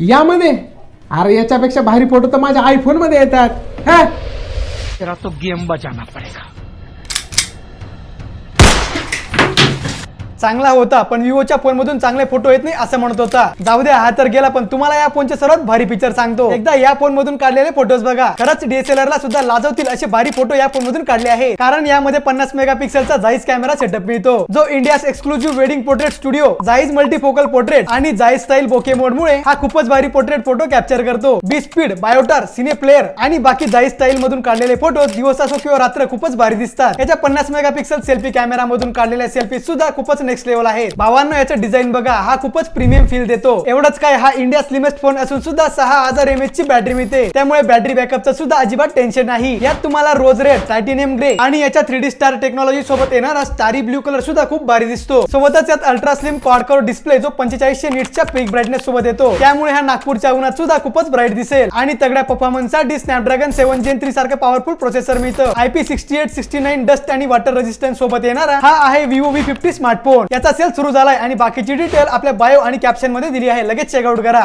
यामध्ये अरे याच्यापेक्षा भारी फोटो तर माझ्या आयफोन मध्ये येतात। हा तेरा तो गेम बजाना पड़ेगा। चांगला होता पण विवोच्या फोन मधून चांगले फोटो येत नाही असं म्हणत होता। जाऊ द्या, हा तर गेला, पण तुम्हाला या फोनचे सर्वात भारी फीचर सांगतो। एकदा या फोन मधून काढलेले फोटोज बघा, खरंच डीएसएलआर ला सुद्धा लाजवतील असे भारी फोटो या फोन मधून काढले आहे। कारण यामध्ये 50 मेगापिक्सेलचा जाईस कॅमेरा सेटअप मिळतो, जो India's exclusive wedding portrait studio Zeiss multifocal portrait आणि जाईस स्टाईल बोके मोड मुळे हा खूपच भारी पोर्ट्रेट फोटो कॅप्चर करतो। बी स्पीड, बायोटार, सिने प्लेअर आणि बाकी जाईस स्टाईल मधून काढलेले फोटो दिवस असो किंवा रात्र खूपच भारी दिसतात। याच्या 50 मेगापिक्सल सेल्फी कॅमेरा मधून काढलेल्या सेल्फी सुद्धा खूपच नेक्स्ट लेवल आहेत। भावांनो, याचं डिझाईन बघा, हा खूपच प्रीमियम फील देतो। एवढंच काय, हा इंडिया स्लिमेस्ट फोन असून सुद्धा 6000 mAh ची बॅटरी मिळते, त्यामुळे बॅटरी बॅकअपचं सुद्धा अजिबात टेन्शन नाही। यात तुम्हाला रोज रेड, टायटेनियम ग्रे आणि याच्या 3D स्टार टेक्नॉलॉजी सोबत येणारा स्टारी ब्लू कलर सुद्धा खूप भारी दिसतो। सोबतच यात ultra slim quad core display जो 4500 निट्सच्या पीक ब्राईटनेस सोबत येतो, त्यामुळे हा नागपूरच्या उन्हात सुद्धा खूपच ब्राईट दिसेल। आणि तगड्या परफॉर्मन्स साठी स्नॅपड्रॅगन 7 Gen 3 सारखं पॉवरफुल प्रोसेसर मिळतं। IP68, 69 डस्ट आणि वॉटर रेजिस्टन्स सोबत येणारा हा आहे Vivo V50 स्मार्टफोन। याचा सेल सुरू झालाय आणि बाकीची डिटेल आपल्या बायो आणि कॅप्शन मध्ये दिली आहे, लगेच चेकआउट करा।